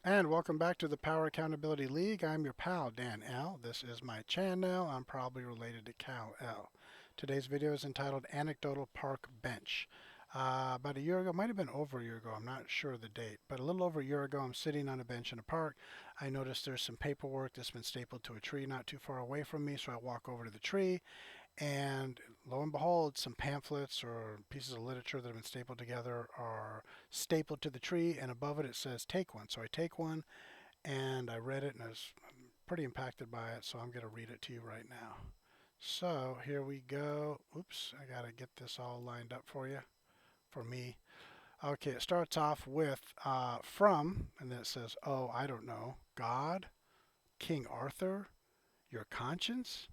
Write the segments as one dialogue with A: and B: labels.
A: And welcome back to the Power Accountability League. I'm your pal, Dan L. This is my channel. I'm probably related to Cal L. Today's video is entitled Anecdotal Park Bench. About a year ago, might have been over a year ago, I'm not sure of the date, but a little over a year ago, I'm sitting on a bench in a park. I noticed there's some paperwork that's been stapled to a tree not too far away from me, so I walk over to the tree, and lo and behold, some pamphlets or pieces of literature that have been stapled together are stapled to the tree, and above it says take one. So I take one and I read it and I was pretty impacted by it, so I'm going to read it to you right now. So here we go. Oops, I got to get this all lined up for you, for me. Okay, it starts off with from, and then it says, oh, I don't know, God, King Arthur, your conscience.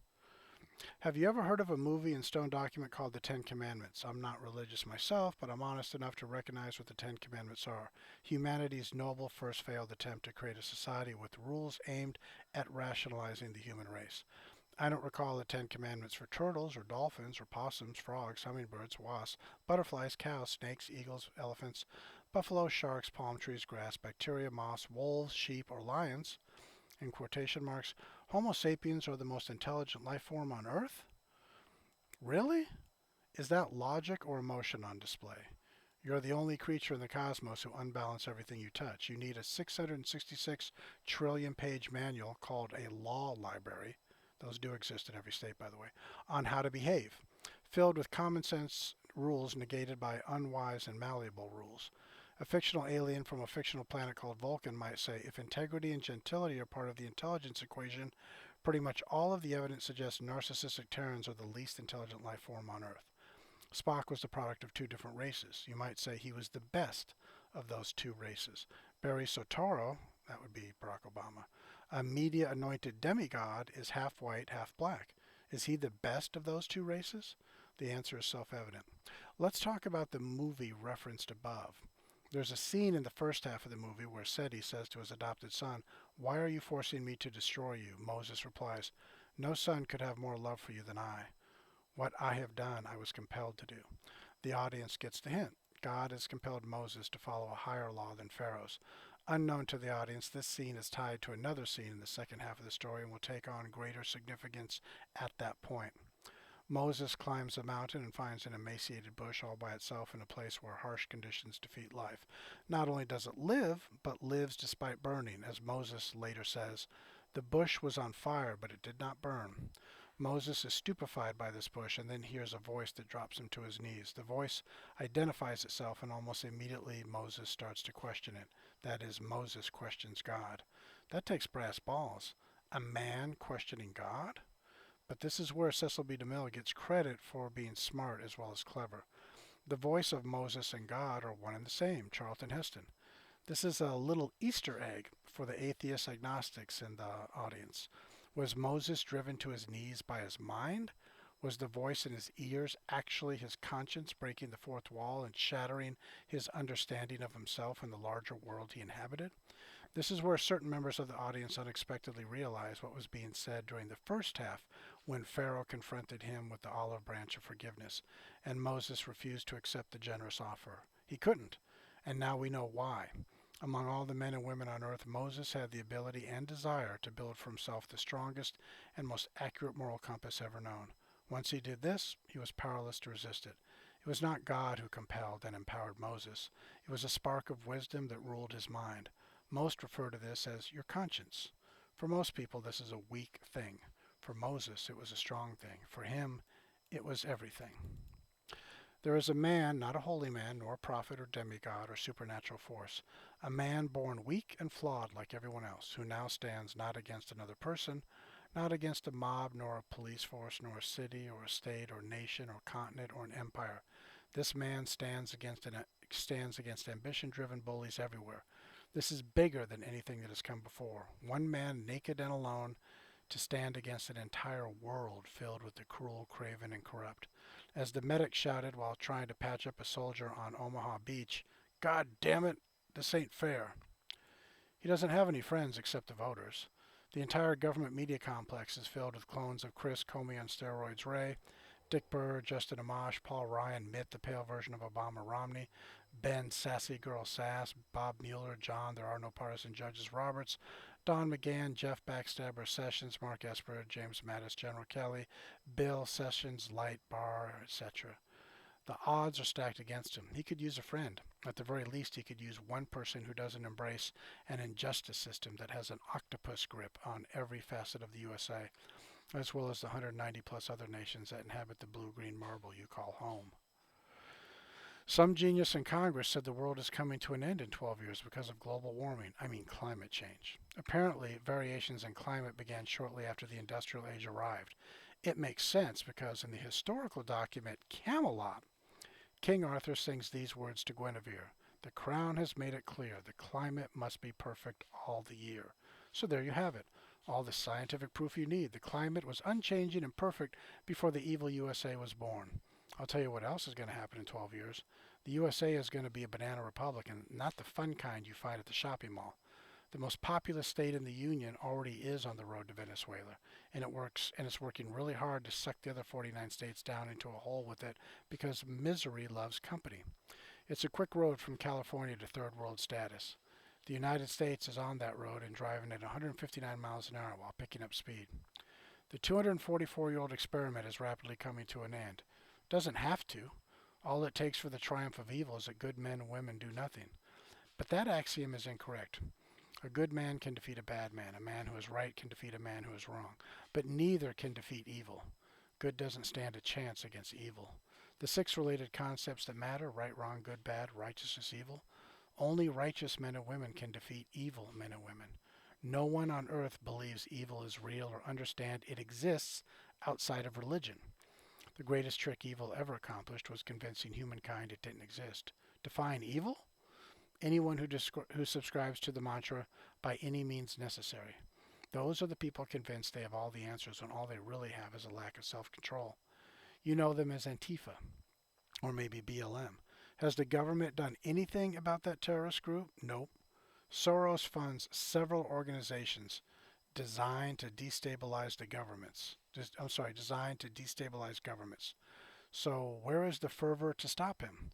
A: Have you ever heard of a movie and stone document called the Ten Commandments? I'm not religious myself, but I'm honest enough to recognize what the Ten Commandments are. Humanity's noble first failed attempt to create a society with rules aimed at rationalizing the human race. I don't recall the Ten Commandments for turtles or dolphins or possums, frogs, hummingbirds, wasps, butterflies, cows, snakes, eagles, elephants, buffalo, sharks, palm trees, grass, bacteria, moths, wolves, sheep, or lions in quotation marks. Homo sapiens are the most intelligent life form on Earth? Really? Is that logic or emotion on display? You're the only creature in the cosmos who unbalance everything you touch. You need a 666 trillion page manual called a law library. Those do exist in every state, by the way, on how to behave, filled with common sense rules negated by unwise and malleable rules. A fictional alien from a fictional planet called Vulcan might say, if integrity and gentility are part of the intelligence equation, pretty much all of the evidence suggests narcissistic Terrans are the least intelligent life form on Earth. Spock was the product of two different races. You might say he was the best of those two races. Barry Soetoro, that would be Barack Obama, a media anointed demigod, is half white, half black. Is he the best of those two races? The answer is self evident. Let's talk about the movie referenced above. There's a scene in the first half of the movie where Seti says to his adopted son, why are you forcing me to destroy you? Moses replies, no son could have more love for you than I. What I have done, I was compelled to do. The audience gets the hint. God has compelled Moses to follow a higher law than Pharaoh's. Unknown to the audience, this scene is tied to another scene in the second half of the story and will take on greater significance at that point. Moses climbs a mountain and finds an emaciated bush all by itself in a place where harsh conditions defeat life. Not only does it live, but lives despite burning. As Moses later says, the bush was on fire, but it did not burn. Moses is stupefied by this bush and then hears a voice that drops him to his knees. The voice identifies itself, and almost immediately Moses starts to question it. That is, Moses questions God. That takes brass balls. A man questioning God? But this is where Cecil B. DeMille gets credit for being smart as well as clever. The voice of Moses and God are one and the same, Charlton Heston. This is a little Easter egg for the atheist agnostics in the audience. Was Moses driven to his knees by his mind? Was the voice in his ears actually his conscience breaking the fourth wall and shattering his understanding of himself and the larger world he inhabited? This is where certain members of the audience unexpectedly realized what was being said during the first half when Pharaoh confronted him with the olive branch of forgiveness, and Moses refused to accept the generous offer. He couldn't, and now we know why. Among all the men and women on earth, Moses had the ability and desire to build for himself the strongest and most accurate moral compass ever known. Once he did this, he was powerless to resist it. It was not God who compelled and empowered Moses. It was a spark of wisdom that ruled his mind. Most refer to this as your conscience. For most people, this is a weak thing. For Moses, it was a strong thing. For him, it was everything. There is a man, not a holy man, nor a prophet or demigod or supernatural force, a man born weak and flawed like everyone else, who now stands not against another person, not against a mob, nor a police force, nor a city, or a state, or nation, or continent, or an empire. This man stands against ambition-driven bullies everywhere. This is bigger than anything that has come before. One man, naked and alone, to stand against an entire world filled with the cruel, craven, and corrupt. As the medic shouted while trying to patch up a soldier on Omaha Beach, God damn it, this ain't fair. He doesn't have any friends except the voters. The entire government media complex is filled with clones of Chris Comey on steroids Ray, Dick Burr, Justin Amash, Paul Ryan, Mitt, the pale version of Obama Romney, Ben Sassy Girl Sass, Bob Mueller, John There Are No Partisan Judges Roberts, Don McGahn, Jeff Backstabber Sessions, Mark Esper, James Mattis, General Kelly, Bill Sessions, Light Bar, etc. The odds are stacked against him. He could use a friend. At the very least, he could use one person who doesn't embrace an injustice system that has an octopus grip on every facet of the USA, as well as the 190 plus other nations that inhabit the blue-green marble you call home. Some genius in Congress said the world is coming to an end in 12 years because of global warming. I mean climate change. Apparently, variations in climate began shortly after the industrial age arrived. It makes sense because in the historical document Camelot, King Arthur sings these words to Guinevere: "The crown has made it clear the climate must be perfect all the year." So there you have it. All the scientific proof you need. The climate was unchanging and perfect before the evil USA was born. I'll tell you what else is going to happen in 12 years. The USA is going to be a banana republic, and not the fun kind you find at the shopping mall. The most populous state in the Union already is on the road to Venezuela, and it's working really hard to suck the other 49 states down into a hole with it because misery loves company. It's a quick road from California to third world status. The United States is on that road and driving at 159 miles an hour while picking up speed. The 244-year-old experiment is rapidly coming to an end. Doesn't have to. All it takes for the triumph of evil is that good men and women do nothing. But that axiom is incorrect. A good man can defeat a bad man. A man who is right can defeat a man who is wrong. But neither can defeat evil. Good doesn't stand a chance against evil. The six related concepts that matter: right, wrong, good, bad, righteousness, evil. Only righteous men and women can defeat evil men and women. No one on earth believes evil is real or understand it exists outside of religion. The greatest trick evil ever accomplished was convincing humankind it didn't exist. Define evil? Anyone who subscribes to the mantra, by any means necessary. Those are the people convinced they have all the answers when all they really have is a lack of self-control. You know them as Antifa, or maybe BLM. Has the government done anything about that terrorist group? Nope. Soros funds several organizations designed to destabilize the governments. Designed to destabilize governments. So where is the fervor to stop him?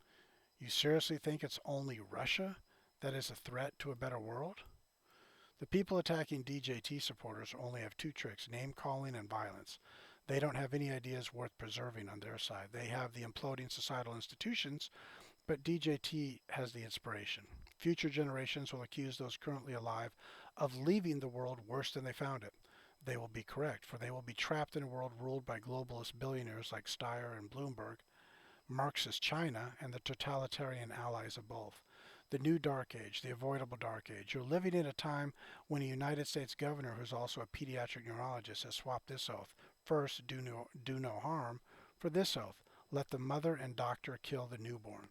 A: You seriously think it's only Russia that is a threat to a better world? The people attacking DJT supporters only have two tricks: name calling and violence. They don't have any ideas worth preserving on their side. They have the imploding societal institutions, but DJT has the inspiration. Future generations will accuse those currently alive of leaving the world worse than they found it. They will be correct, for they will be trapped in a world ruled by globalist billionaires like Steyer and Bloomberg, Marxist China, and the totalitarian allies of both. The new dark age, the avoidable dark age. You're living in a time when a United States governor who's also a pediatric neurologist has swapped this oath: first, do no harm, for this oath: let the mother and doctor kill the newborn.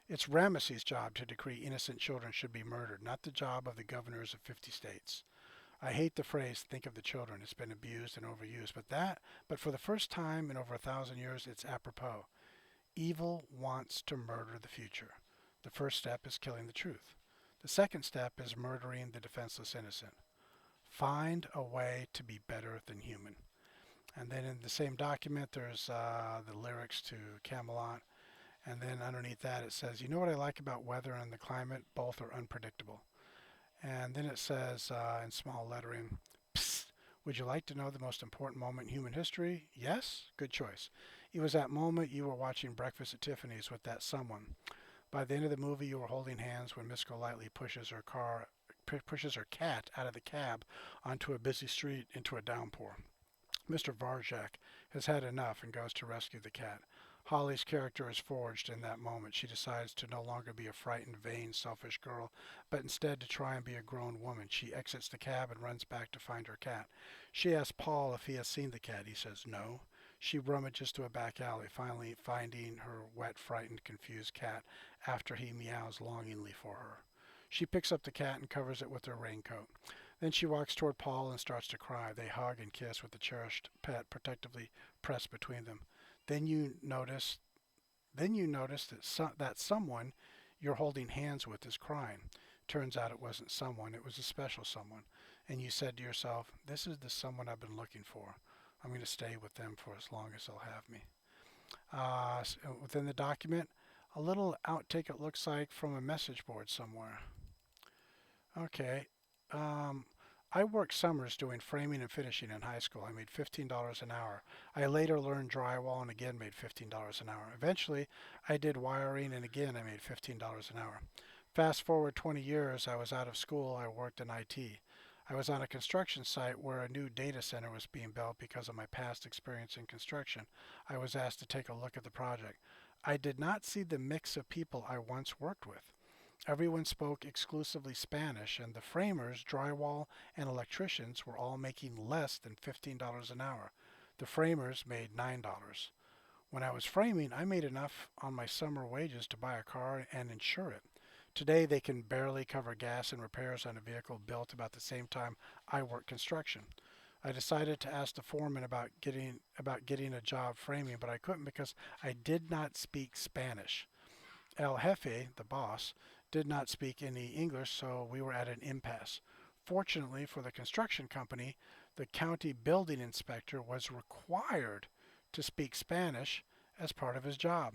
A: It's Ramesses' job to decree innocent children should be murdered, not the job of the governors of 50 states. I hate the phrase "think of the children." It's been abused and overused, but for the first time in over 1,000 years, it's apropos. Evil wants to murder the future. The first step is killing the truth. The second step is murdering the defenseless innocent. Find a way to be better than human. And then in the same document, there's the lyrics to Camelot. And then underneath that, it says, you know what I like about weather and the climate? Both are unpredictable. And then it says in small lettering, psst, would you like to know the most important moment in human history? Yes? Good choice. It was that moment you were watching Breakfast at Tiffany's with that someone. By the end of the movie, you were holding hands when Miss Golightly pushes her cat out of the cab onto a busy street into a downpour. Mr. Varjak has had enough and goes to rescue the cat. Holly's character is forged in that moment. She decides to no longer be a frightened, vain, selfish girl, but instead to try and be a grown woman. She exits the cab and runs back to find her cat. She asks Paul if he has seen the cat. He says no. She rummages to a back alley, finally finding her wet, frightened, confused cat after he meows longingly for her. She picks up the cat and covers it with her raincoat. Then she walks toward Paul and starts to cry. They hug and kiss with the cherished pet protectively pressed between them. Then you notice that someone you're holding hands with is crying. Turns out it wasn't someone, it was a special someone. And you said to yourself, this is the someone I've been looking for. I'm going to stay with them for as long as they'll have me. Within the document, A little outtake it looks like from a message board somewhere. Okay. Um, I worked summers doing framing and finishing in high school. I made $15 an hour. I later learned drywall and again made $15 an hour. Eventually, I did wiring and again I made $15 an hour. Fast forward 20 years, I was out of school. I worked in IT. I was on a construction site where a new data center was being built because of my past experience in construction. I was asked to take a look at the project. I did not see the mix of people I once worked with. Everyone spoke exclusively Spanish, and the framers, drywall, and electricians were all making less than $15 an hour. The framers made $9. When I was framing, I made enough on my summer wages to buy a car and insure it. Today, they can barely cover gas and repairs on a vehicle built about the same time I worked construction. I decided to ask the foreman about getting a job framing, but I couldn't because I did not speak Spanish. El Jefe, the boss, did not speak any English, so we were at an impasse. Fortunately for the construction company, the county building inspector was required to speak Spanish as part of his job.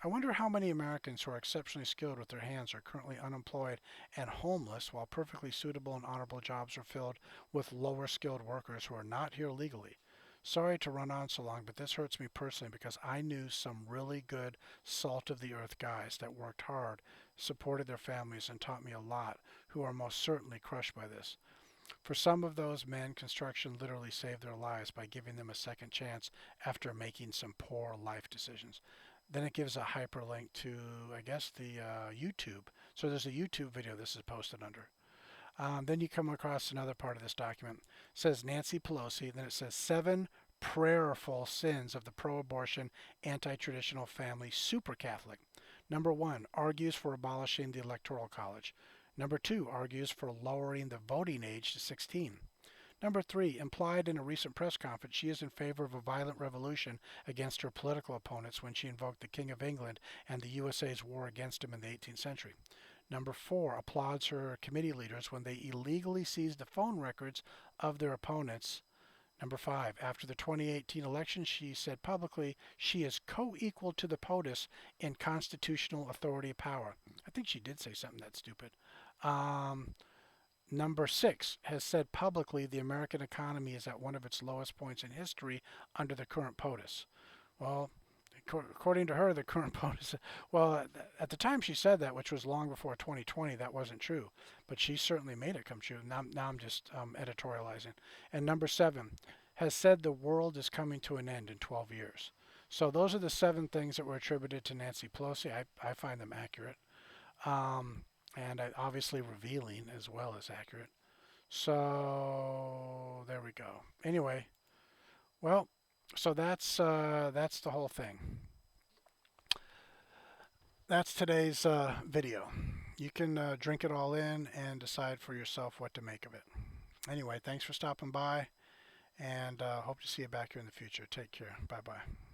A: I wonder how many Americans who are exceptionally skilled with their hands are currently unemployed and homeless while perfectly suitable and honorable jobs are filled with lower skilled workers who are not here legally. Sorry to run on so long, but this hurts me personally because I knew some really good salt of the earth guys that worked hard, supported their families, and taught me a lot who are most certainly crushed by this. For some of those men, construction literally saved their lives by giving them a second chance after making some poor life decisions. Then it gives a hyperlink to, I guess, the YouTube. So there's a YouTube video this is posted under. Then you come across another part of this document. It says Nancy Pelosi. Then it says 7 prayerful sins of the pro-abortion, anti-traditional family super Catholic. Number 1, argues for abolishing the Electoral College. Number 2, argues for lowering the voting age to 16. Number 3, implied in a recent press conference she is in favor of a violent revolution against her political opponents when she invoked the King of England and the USA's war against him in the 18th century. Number 4, applauds her committee leaders when they illegally seized the phone records of their opponents. Number 5, after the 2018 election, she said publicly she is co-equal to the POTUS in constitutional authority of power. I think she did say something that stupid. Um, Number 6, has said publicly the American economy is at one of its lowest points in history under the current POTUS. Well, according to her, the current POTUS, well, at the time she said that, which was long before 2020, that wasn't true. But she certainly made it come true. Now I'm just editorializing. And number 7, has said the world is coming to an end in 12 years. So those are the 7 things that were attributed to Nancy Pelosi. I find them accurate. Um, and obviously revealing as well as accurate. So there we go. Anyway, well, so that's the whole thing. That's today's video. You can drink it all in and decide for yourself what to make of it. Anyway, thanks for stopping by, and hope to see you back here in the future. Take care. Bye bye.